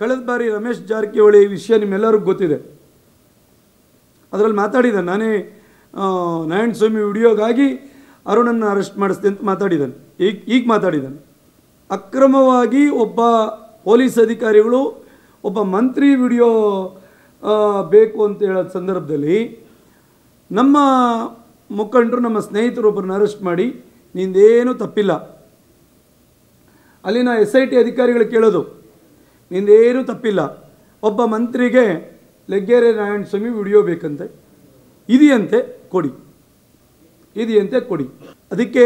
ಕಳೆದ ಬಾರಿ ರಮೇಶ್ ಜಾರಕಿಹೊಳಿ ವಿಷಯ ನಿಮ್ಮೆಲ್ಲರಿಗೂ ಗೊತ್ತಿದೆ. ಅದರಲ್ಲಿ ಮಾತಾಡಿದ್ದಾನೆ, ನಾನೇ ನಾರಾಯಣ ಸ್ವಾಮಿ ವಿಡಿಯೋಗಾಗಿ ಅರುಣನ್ನು ಅರೆಸ್ಟ್ ಮಾಡಿಸ್ದೆ ಅಂತ ಮಾತಾಡಿದ್ದಾನೆ. ಈಗ ಮಾತಾಡಿದ್ದಾನೆ. ಅಕ್ರಮವಾಗಿ ಒಬ್ಬ ಪೊಲೀಸ್ ಅಧಿಕಾರಿಗಳು ಒಬ್ಬ ಮಂತ್ರಿ ವಿಡಿಯೋ ಬೇಕು ಅಂತ ಹೇಳೋ ಸಂದರ್ಭದಲ್ಲಿ ನಮ್ಮ ಮುಖಂಡರು, ನಮ್ಮ ಸ್ನೇಹಿತರು ಒಬ್ಬರನ್ನ ಅರೆಸ್ಟ್ ಮಾಡಿ, ನಿಂದೇನೂ ತಪ್ಪಿಲ್ಲ. ಅಲ್ಲಿನ SIT ಅಧಿಕಾರಿಗಳು ಕೇಳೋದು, ನಿಂದೇನೂ ತಪ್ಪಿಲ್ಲ, ಒಬ್ಬ ಮಂತ್ರಿಗೆ ಲೆಗ್ಗೆರೆ ನಾರಾಯಣ ಸ್ವಾಮಿ ವಿಡಿಯೋ ಬೇಕಂತೆ, ಇದೆಯಂತೆ ಕೊಡಿ. ಅದಕ್ಕೆ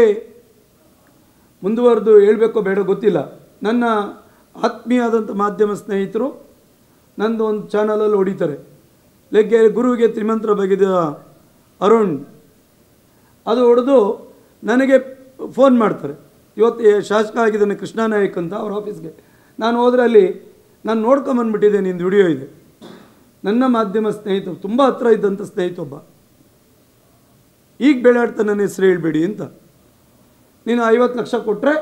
ಮುಂದುವರೆದು ಹೇಳಬೇಕೋ ಬೇಡ ಗೊತ್ತಿಲ್ಲ. ನನ್ನ ಆತ್ಮೀಯಾದಂಥ ಮಾಧ್ಯಮ ಸ್ನೇಹಿತರು ನಂದು ಒಂದು ಚಾನಲಲ್ಲಿ ಹೊಡಿತಾರೆ, ಲೆಗ್ಗೆರೆ ಗುರುವಿಗೆ ತ್ರಿಮಂತ್ರ ಬಗೆದ ಅರುಣ್, ಅದು ಹೊಡೆದು ನನಗೆ ಫೋನ್ ಮಾಡ್ತಾರೆ. ಇವತ್ತು ಶಾಸಕ ಆಗಿದ್ದಾನೆ ಕೃಷ್ಣ ನಾಯಕ್ ಅಂತ, ಅವ್ರ ಆಫೀಸ್ಗೆ ನಾನು ಹೋದರೆ ಅಲ್ಲಿ ನಾನು ನೋಡ್ಕೊಂಬಂದ್ಬಿಟ್ಟಿದ್ದೆ, ನಿಂದು ವಿಡಿಯೋ ಇದೆ. ನನ್ನ ಮಾಧ್ಯಮ ಸ್ನೇಹಿತರು, ತುಂಬ ಹತ್ರ ಇದ್ದಂಥ ಸ್ನೇಹಿತೊಬ್ಬ, ಈಗ ಬೆಳೆಯಾಡ್ತಾ ನನ್ನ ಹೆಸರು ಹೇಳ್ಬೇಡಿ ಅಂತ, ನೀನು 50 ಲಕ್ಷ ಕೊಟ್ಟರೆ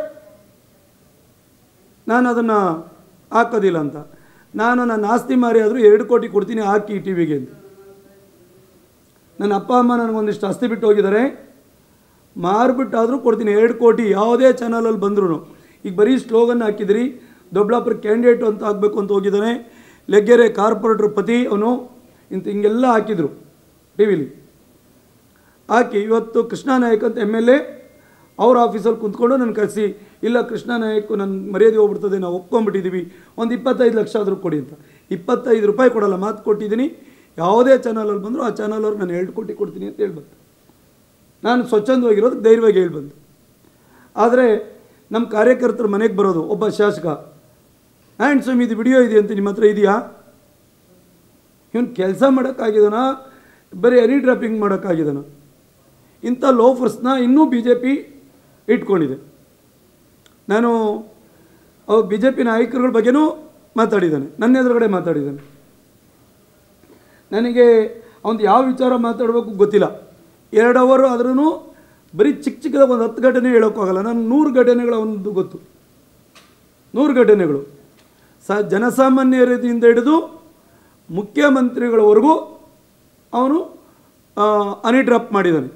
ನಾನು ಅದನ್ನು ಹಾಕೋದಿಲ್ಲ ಅಂತ. ನಾನು ನನ್ನ ಆಸ್ತಿ ಮಾರಿ ಆದರೂ 2 ಕೋಟಿ ಕೊಡ್ತೀನಿ ಹಾಕಿ TV ಗೆ ಅಂತ. ನನ್ನ ಅಪ್ಪ ಅಮ್ಮ ನನಗೊಂದಿಷ್ಟು ಆಸ್ತಿ ಬಿಟ್ಟು ಹೋಗಿದ್ದಾರೆ, ಮಾರ್ಬಿಟ್ಟಾದರೂ ಕೊಡ್ತೀನಿ 2 ಕೋಟಿ. ಯಾವುದೇ ಚಾನಲಲ್ಲಿ ಬಂದರೂ ಈಗ ಬರೀ ಸ್ಲೋಗನ್ ಹಾಕಿದ್ರಿ, ದೊಡ್ಡಬಳ್ಳಾಪುರ ಕ್ಯಾಂಡಿಡೇಟು ಅಂತ ಆಗಬೇಕು ಅಂತ ಹೋಗಿದ್ದಾನೆ, ಲೆಗ್ಗೆರೆ ಕಾರ್ಪೊರೇಟ್ರ್ ಪತಿ ಅವನು ಹಿಂಗೆಲ್ಲ ಹಾಕಿದರು ಟಿವಿಲಿ ಹಾಕಿ. ಇವತ್ತು ಕೃಷ್ಣ ನಾಯಕ್ ಅಂತ MLA ಅವ್ರ ಆಫೀಸಲ್ಲಿ ಕುಂತ್ಕೊಂಡು ನನ್ನ ಕಳಿಸಿ, ಇಲ್ಲ ಕೃಷ್ಣ ನಾಯಕ್ ನನ್ನ ಮರ್ಯಾದೆ ಹೋಗ್ಬಿಡ್ತದೆ, ನಾವು ಒಪ್ಕೊಂಡ್ಬಿಟ್ಟಿದ್ದೀವಿ, ಒಂದು 25 ಲಕ್ಷ ಆದರೂ ಕೊಡಿ ಅಂತ. 25 ರೂಪಾಯಿ ಕೊಡಲ್ಲ, ಮಾತು ಕೊಟ್ಟಿದ್ದೀನಿ. ಯಾವುದೇ ಚಾನಲಲ್ಲಿ ಬಂದರೂ ಆ ಚಾನಲವ್ರಿಗೆ ನಾನು 2 ಕೋಟಿ ಕೊಡ್ತೀನಿ ಅಂತ ಹೇಳ್ಬಂತು. ನಾನು ಸ್ವಚ್ಛಂದವಾಗಿರೋದಕ್ಕೆ ಧೈರ್ಯವಾಗಿ ಹೇಳ್ಬಂದು. ಆದರೆ ನಮ್ಮ ಕಾರ್ಯಕರ್ತರು ಮನೆಗೆ ಬರೋದು, ಒಬ್ಬ ಶಾಸಕ ನಾರಾಯಣ ಸ್ವಾಮಿ ಇದು ವಿಡಿಯೋ ಇದೆ ಅಂತ ನಿಮ್ಮ ಹತ್ರ ಇದೆಯಾ? ಇವನು ಕೆಲಸ ಮಾಡೋಕ್ಕಾಗಿದ್ದಾನ, ಬರೀ ಹನಿ ಡ್ರಾಪಿಂಗ್ ಮಾಡೋಕ್ಕಾಗಿದ್ದಾನ? ಇಂಥ ಲೋಫರ್ಸ್ನ ಇನ್ನೂ BJP ಇಟ್ಕೊಂಡಿದೆ. ನಾನು BJP ನಾಯಕರುಗಳ ಬಗ್ಗೆನೂ ಮಾತಾಡಿದ್ದಾನೆ, ನನ್ನ ಎದುರುಗಡೆ ಮಾತಾಡಿದ್ದಾನೆ. ನನಗೆ ಅವನು ಯಾವ ವಿಚಾರ ಮಾತಾಡಬೇಕು ಗೊತ್ತಿಲ್ಲ. 2 ಅವರ್ ಆದ್ರೂ ಬರೀ ಚಿಕ್ಕದಾಗ ಒಂದು 10 ಘಟನೆ ಹೇಳೋಕ್ಕಾಗಲ್ಲ. ನಾನು 100 ಘಟನೆಗಳು ಅವನದು ಗೊತ್ತು, 100 ಘಟನೆಗಳು. ಜನಸಾಮಾನ್ಯರಿಂದ ಹಿಡಿದು ಮುಖ್ಯಮಂತ್ರಿಗಳವರೆಗೂ ಅವನು ಹನಿ ಡ್ರಾಪ್ ಮಾಡಿದ್ದಾನೆ.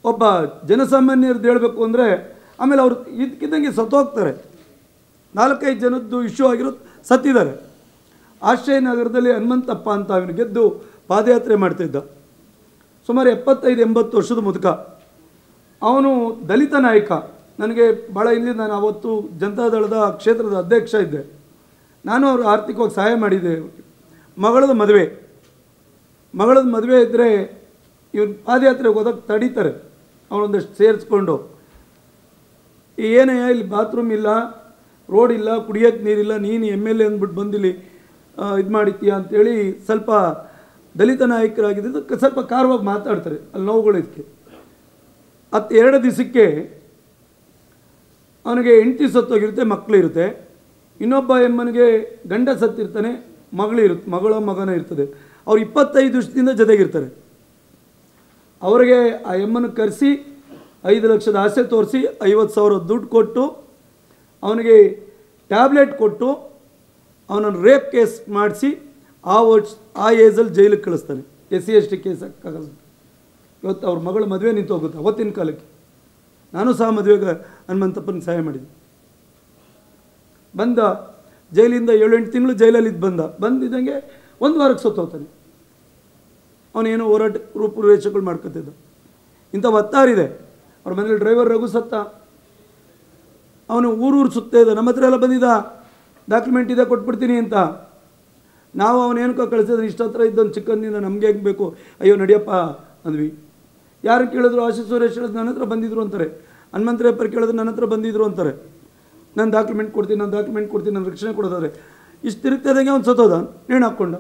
ಒಬ್ಬ ಜನಸಾಮಾನ್ಯರದ್ದು ಹೇಳಬೇಕು ಅಂದರೆ ಆಮೇಲೆ ಅವರು ಇದಕ್ಕಿದ್ದಂಗೆ ಸತ್ತೋಗ್ತಾರೆ. 4-5 ಜನದ್ದು ಇಶ್ಯೂ ಆಗಿರೋದು ಸತ್ತಿದ್ದಾರೆ. ಆಶ್ರಯ ನಗರದಲ್ಲಿ ಹನುಮಂತಪ್ಪ ಅಂತ ಅವನು ಗೆದ್ದು ಪಾದಯಾತ್ರೆ ಮಾಡ್ತಿದ್ದ, ಸುಮಾರು 75-80 ವರ್ಷದ ಮುದುಕ. ಅವನು ದಲಿತ ನಾಯಕ. ನನಗೆ ಭಾಳ ಇಲ್ಲಿ, ನಾನು ಅವತ್ತು ಜನತಾದಳದ ಕ್ಷೇತ್ರದ ಅಧ್ಯಕ್ಷ ಇದ್ದೆ. ನಾನು ಅವರು ಆರ್ಥಿಕವಾಗಿ ಸಹಾಯ ಮಾಡಿದ್ದೆ. ಮಗಳದ ಮದುವೆ ಇದ್ದರೆ ಇವ್ರು ಪಾದಯಾತ್ರೆಗೆ ಹೋದಾಗ ತಡೀತಾರೆ, ಅವನೊಂದಷ್ಟು ಸೇರಿಸ್ಕೊಂಡು, ಏನಯ್ಯ ಇಲ್ಲಿ ಬಾತ್ರೂಮ್ ಇಲ್ಲ, ರೋಡ್ ಇಲ್ಲ, ಕುಡಿಯೋಕ್ಕೆ ನೀರಿಲ್ಲ, ನೀನು MLA ಅಂದ್ಬಿಟ್ಟು ಬಂದಿಲ್ಲಿ ಇದು ಮಾಡಿದ್ದೀಯಾ ಅಂತೇಳಿ ಸ್ವಲ್ಪ ದಲಿತ ನಾಯಕರಾಗಿದ್ದು ಸ್ವಲ್ಪ ಕಾರವಾಗಿ ಮಾತಾಡ್ತಾರೆ. ಅಲ್ಲಿ ನೋವುಗಳಿದ್ದಕ್ಕೆ 2 ದಿವಸಕ್ಕೆ ಅವನಿಗೆ ಹೆಂಡತಿ ಸತ್ತೋಗಿರುತ್ತೆ, ಮಕ್ಕಳಿರುತ್ತೆ. ಇನ್ನೊಬ್ಬ ಎಮ್ಮನಿಗೆ ಗಂಡ ಸತ್ತಿರ್ತಾನೆ, ಮಗನ ಇರ್ತದೆ. ಅವ್ರು 25 ವರ್ಷದಿಂದ ಜೊತೆಗಿರ್ತಾರೆ. ಅವರಿಗೆ ಆ ಎಮ್ಮನ್ನು ಕರೆಸಿ 5 ಲಕ್ಷದ ಆಸೆ ತೋರಿಸಿ 50,000 ದುಡ್ಡು ಕೊಟ್ಟು ಅವನಿಗೆ ಟ್ಯಾಬ್ಲೆಟ್ ಕೊಟ್ಟು ಅವನನ್ನು ರೇಪ್ ಕೇಸ್ ಮಾಡಿಸಿ ಆ ಏಜಲ್ಲಿ ಜೈಲಿಗೆ ಕಳಿಸ್ತಾನೆ. SC/ST ಕೇಸ್ ಹಾಕಲ್ಲ. ಇವತ್ತು ಅವ್ರ ಮಗಳ ಮದುವೆ ನಿಂತು ಹೋಗುತ್ತೆ. ಅವತ್ತಿನ ಕಾಲಕ್ಕೆ ನಾನು ಸಹ ಮದುವೆಗೆ ಹನುಮಂತಪ್ಪನಿಗೆ ಸಹಾಯ ಮಾಡಿದ್ದೆ. ಬಂದ ಜೈಲಿಂದ 7-8 ತಿಂಗಳು ಜೈಲಲ್ಲಿ ಬಂದಿದ್ದಂಗೆ 1 ವಾರಕ್ಕೆ ಸತ್ತೋಗ್ತಾನೆ. ಅವನೇನೋ ಹೋರಾಟ ರೂಪುರೇಷೆಗಳು ಮಾಡ್ಕೊತಿದ್ದ. ಇಂಥ ಒತ್ತಾರಿದೆ. ಅವ್ರ ಮನೇಲಿ ಡ್ರೈವರ್ ರಘು ಸತ್ತ, ಅವನು ಊರೂರು ಸುತ್ತಾ ಇದ್ದ. ನಮ್ಮ ಹತ್ರ ಎಲ್ಲ ಬಂದಿದ್ದ, ಡಾಕ್ಯುಮೆಂಟ್ ಇದೆ ಕೊಟ್ಬಿಡ್ತೀನಿ ಅಂತ. ನಾವು ಅವನೇನಕ್ಕೋ ಕಳಿಸಿದ್ರೆ ಇಷ್ಟ ಹತ್ರ ಇದ್ದೊಂದು ಚಿಕ್ಕಂದಿಂದ ನಮಗೆ ಹೆಂಗೆ ಬೇಕು, ಅಯ್ಯೋ ನಡಿಯಪ್ಪ ಅಂದ್ವಿ. ಯಾರು ಕೇಳಿದ್ರು, ಆಶೀಶ್ ಸುರೇಶ್ ಹೇಳಿದ್ರು ನನ್ನ ಹತ್ರ ಬಂದಿದ್ರು ಅಂತಾರೆ, ಹನುಮಂತರಪ್ಪರು ಕೇಳಿದ್ರು ನನ್ನ ಹತ್ರ ಬಂದಿದ್ರು ಅಂತಾರೆ. ನಾನು ಡಾಕ್ಯುಮೆಂಟ್ ಕೊಡ್ತೀನಿ, ನಾನು ರಕ್ಷಣೆ ಕೊಡೋದಾದ್ರೆ ಇಷ್ಟು ತಿರುಗ್ತದಂಗೆ ಅವ್ನು ಸತ್ತೋದ, ನೇಣು ಹಾಕ್ಕೊಂಡ.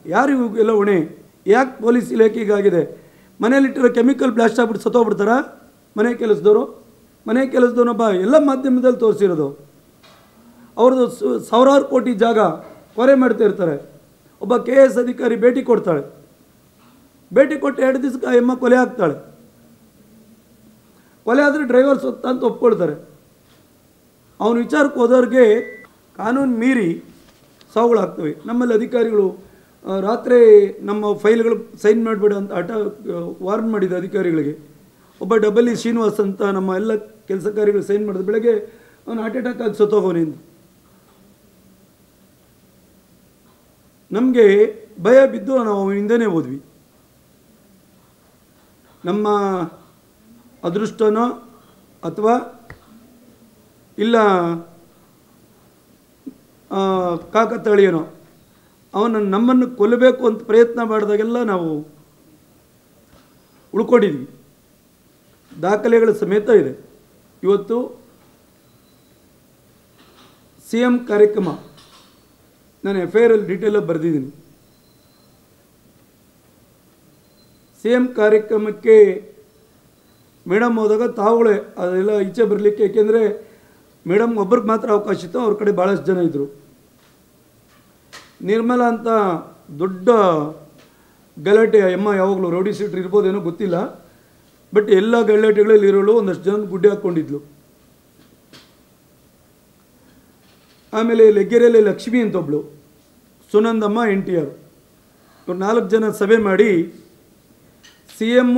ಯಾರು ಇವೆಲ್ಲ ಹೊಣೆ? ಯಾಕೆ ಪೊಲೀಸ್ ಇಲಾಖೆಗಾಗಿದೆ? ಮನೇಲಿಟ್ಟಿರೋ ಕೆಮಿಕಲ್ ಬ್ಲಾಸ್ಟ್ ಆಗ್ಬಿಟ್ಟು ಸತ್ತೋಗ್ಬಿಡ್ತಾರ ಮನೆ ಕೆಲಸದವನೊಬ್ಬ. ಎಲ್ಲ ಮಾಧ್ಯಮದಲ್ಲಿ ತೋರಿಸಿರೋದು. ಅವ್ರದ್ದು ಸಾವಿರಾರು ಕೋಟಿ ಜಾಗ ಕೊರೆ ಮಾಡ್ತಾ ಇರ್ತಾರೆ. ಒಬ್ಬ KS ಅಧಿಕಾರಿ ಭೇಟಿ ಕೊಡ್ತಾಳೆ. ಭೇಟಿ ಕೊಟ್ಟು 2 ದಿವಸಕ್ಕೆ ಆ ಎಮ್ಮ ಕೊಲೆ ಆಗ್ತಾಳೆ. ಕೊಲೆ ಆದರೆ ಡ್ರೈವರ್ ಸತ್ತ ಅಂತ ಒಪ್ಕೊಳ್ತಾರೆ. ಅವನ ವಿಚಾರಕ್ಕೆ ಹೋದವ್ರಿಗೆ ಕಾನೂನು ಮೀರಿ ಸಾವುಗಳಾಗ್ತವೆ. ನಮ್ಮಲ್ಲಿ ಅಧಿಕಾರಿಗಳು ರಾತ್ರಿ ನಮ್ಮ ಫೈಲ್ಗಳು ಸೈನ್ ಮಾಡಬೇಡ ಅಂತ ವಾರ್ನ್ ಮಾಡಿದ ಅಧಿಕಾರಿಗಳಿಗೆ. ಒಬ್ಬ ಡಬಲಿ ಶ್ರೀನಿವಾಸ್ ಅಂತ ನಮ್ಮ ಎಲ್ಲ ಕೆಲಸ ಕಾರ್ಯಗಳು ಸೈನ್ ಮಾಡಿದ ಬೆಳಗ್ಗೆ ಅವನು ಹಾರ್ಟ್ ಅಟ್ಯಾಕ್ ಆಗಿ ಸತ್ತೋಗೋನಿಂದ. ನಮಗೆ ಭಯ ಬಿದ್ದು ನಾವು ಹಿಂದೆನೇ ಹೋದ್ವಿ. ನಮ್ಮ ಅದೃಷ್ಟನೋ ಅಥವಾ ಇಲ್ಲ ಕಾಕತಾಳೀಯನೋ ನಮ್ಮನ್ನು ಕೊಲ್ಲಬೇಕು ಅಂತ ಪ್ರಯತ್ನ ಮಾಡಿದಾಗೆಲ್ಲ ನಾವು ಉಳ್ಕೊಂಡಿದ್ವಿ. ದಾಖಲೆಗಳ ಸಮೇತ ಇದೆ. ಇವತ್ತು CM ಕಾರ್ಯಕ್ರಮ ನಾನು FIR ಅಲ್ಲಿ ಡೀಟೇಲಾಗಿ ಬರೆದಿದ್ದೀನಿ. CM ಕಾರ್ಯಕ್ರಮಕ್ಕೆ ಮೇಡಮ್ ಹೋದಾಗ ತಾವುಗಳೇ ಅದೆಲ್ಲ ಈಚೆ ಬರಲಿಕ್ಕೆ, ಏಕೆಂದರೆ ಮೇಡಮ್ ಒಬ್ಬರಿಗೆ ಮಾತ್ರ ಅವಕಾಶ ಇತ್ತು, ಅವ್ರ ಕಡೆ ಭಾಳಷ್ಟು ಜನ ಇದ್ದರು. ನಿರ್ಮಲಾ ಅಂತ ದೊಡ್ಡ ಗಲಾಟೆ ಯಾವಾಗಲೂ ರೌಡಿ ಸೀಟ್ರ್ ಇರ್ಬೋದೇನೋ ಗೊತ್ತಿಲ್ಲ, ಬಟ್ ಎಲ್ಲ ಗಲಾಟೆಗಳಲ್ಲಿ ಇರೋಳು ಒಂದಷ್ಟು ಜನ ಗುಡ್ಡೆ ಹಾಕ್ಕೊಂಡಿದ್ಲು. ಆಮೇಲೆ ಲೆಗ್ಗೆರೆಯಲ್ಲಿ ಲಕ್ಷ್ಮಿ ಅಂತ ಒಬ್ಳು, ಸುನಂದಮ್ಮ, NTR, ಇವ್ರು 4 ಜನ ಸಭೆ ಮಾಡಿ CM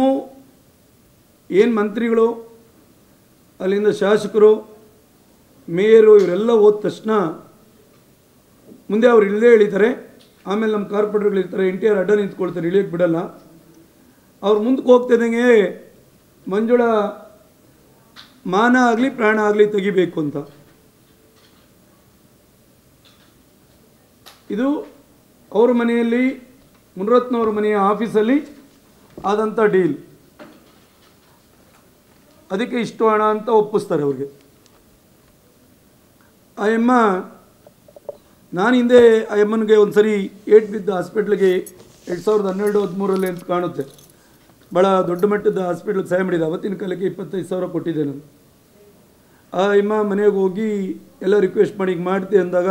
ಏನು ಮಂತ್ರಿಗಳು ಅಲ್ಲಿಂದ ಶಾಸಕರು ಮೇಯರು ಇವರೆಲ್ಲ ಹೋದ ತಕ್ಷಣ ಮುಂದೆ ಅವ್ರು ಇಲ್ಲದೆ ಹೇಳಿದ್ದಾರೆ. ಆಮೇಲೆ ನಮ್ಮ ಕಾರ್ಪೊರೇಟರ್ಗಳು ಇರ್ತಾರೆ, NTR ಅಡ್ಡ ನಿಂತ್ಕೊಳ್ತಾರೆ, ಇಳಿಯೋಕ್ಕೆ ಬಿಡಲ್ಲ. ಅವ್ರು ಮುಂದಕ್ಕೆ ಹೋಗ್ತಿದ್ದಂಗೆ ಮಂಜುಳಾ ಮಾನ ಆಗಲಿ ಪ್ರಾಣ ಆಗಲಿ ತೆಗಿಬೇಕು ಅಂತ. ಇದು ಅವ್ರ ಮನೆಯಲ್ಲಿ ಮುನಿರತ್ನವ್ರ ಮನೆಯ ಆಫೀಸಲ್ಲಿ ಆದಂಥ ಡೀಲ್. ಅದಕ್ಕೆ ಇಷ್ಟು ಹಣ ಅಂತ ಒಪ್ಪಿಸ್ತಾರೆ ಅವ್ರಿಗೆ. ಆ ಅಮ್ಮ, ನಾನು ಹಿಂದೆ ಆ ಅಮ್ಮನಿಗೆ ಒಂದು ಸರಿ ಏಟ್ ಬಿದ್ದ ಹಾಸ್ಪಿಟ್ಲಿಗೆ 2012-13 ಅಂತ ಕಾಣುತ್ತೆ, ಭಾಳ ದೊಡ್ಡ ಮಟ್ಟದ ಹಾಸ್ಪಿಟ್ಲಿಗೆ ಸಹಾಯ ಮಾಡಿದೆ. ಅವತ್ತಿನ ಕಾಲಕ್ಕೆ 25,000 ಕೊಟ್ಟಿದ್ದೆ ನಾನು. ಆ ಅಮ್ಮ ಮನೆಗೆ ಹೋಗಿ ಎಲ್ಲ ರಿಕ್ವೆಸ್ಟ್ ಮಾಡಿ ಈಗ ಮಾಡ್ತೆ ಅಂದಾಗ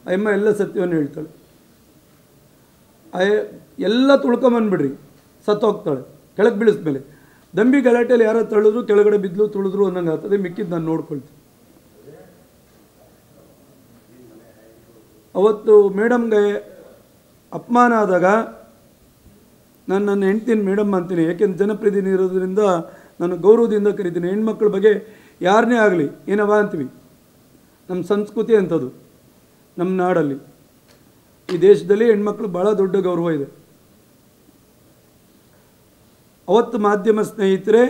ಆ ಅಮ್ಮ ಎಲ್ಲ ಸತ್ಯವನ್ನು ಹೇಳ್ತಾಳೆ. ಎಲ್ಲ ತುಳ್ಕೊಂಬಂದ್ಬಿಡ್ರಿ, ಸತ್ತೋಗ್ತಾಳೆ ಕೆಳಗೆ ಬೀಳಿಸ್ಮೇಲೆ. ದಂಬಿ ಗಲಾಟೆಯಲ್ಲಿ ಯಾರೋ ತಳಿದ್ರು, ಕೆಳಗಡೆ ಬಿದ್ದಲು, ತುಳಿದ್ರು ಅನ್ನಂಗೆ ಆಗ್ತದೆ. ಮಿಕ್ಕಿದ್ದು ನಾನು ನೋಡ್ಕೊಳ್ತೀನಿ. ಅವತ್ತು ಮೇಡಮ್ಗೆ ಅಪಮಾನ ಆದಾಗ ನಾನು ನನ್ನ ಹೆಂಡ್ತೀನಿ ಮೇಡಮ್ ಅಂತೀನಿ, ಏಕೆಂದ್ರೆ ಜನಪ್ರತಿನಿಧಿ ಇರೋದ್ರಿಂದ ನಾನು ಗೌರವದಿಂದ ಕರಿತೀನಿ. ಹೆಣ್ಮಕ್ಳ ಬಗ್ಗೆ ಯಾರನ್ನೇ ಆಗಲಿ ಏನವ ಅಂತೀವಿ. ನಮ್ಮ ಸಂಸ್ಕೃತಿ ಅಂಥದ್ದು. ನಮ್ಮ ನಾಡಲ್ಲಿ, ಈ ದೇಶದಲ್ಲಿ ಹೆಣ್ಮಕ್ಳು ಭಾಳ ದೊಡ್ಡ ಗೌರವ ಇದೆ. ಅವತ್ತು ಮಾಧ್ಯಮ ಸ್ನೇಹಿತರೆ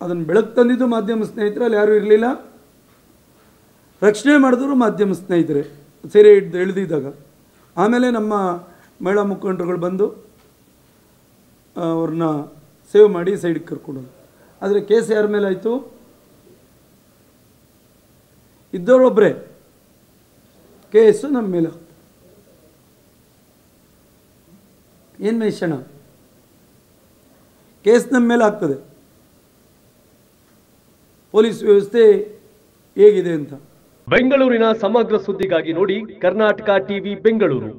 ಅದನ್ನು ಬೆಳಕು ತಂದಿದ್ದು ಮಾಧ್ಯಮ ಸ್ನೇಹಿತರೆ, ಅಲ್ಲಿ ಯಾರೂ ಇರಲಿಲ್ಲ. ರಕ್ಷಣೆ ಮಾಡಿದ್ರು ಮಾಧ್ಯಮ ಸ್ನೇಹಿತರೆ ಸೀರೆ ಹಿಡ್ದು ಎಳೆದಿದ್ದಾಗ. ಆಮೇಲೆ ನಮ್ಮ ಮಹಿಳಾ ಮುಖಂಡರುಗಳು ಬಂದು ಅವ್ರನ್ನ ಸೇವ್ ಮಾಡಿ ಸೈಡಿಗೆ ಕರ್ಕೊಂಡು. ಆದರೆ ಕೇಸ್ ಯಾರ ಮೇಲೆ ಆಯಿತು? ಇದ್ದವರೊಬ್ಬರೇ. ಕೇಸು ನಮ್ಮ ಮೇಲೆ. ಏನು ಮೈಷಣ ಕೇಸ್ ನಮ್ಮ ಮೇಲೆ ಆಗ್ತದೆ. ಪೊಲೀಸ್ ವ್ಯವಸ್ಥೆ ಹೇಗಿದೆ ಅಂತ. ಬೆಂಗಳೂರಿನ ಸಮಗ್ರ ಸುದ್ದಿಗಾಗಿ ನೋಡಿ ಕರ್ನಾಟಕ ಟಿವಿ ಬೆಂಗಳೂರು.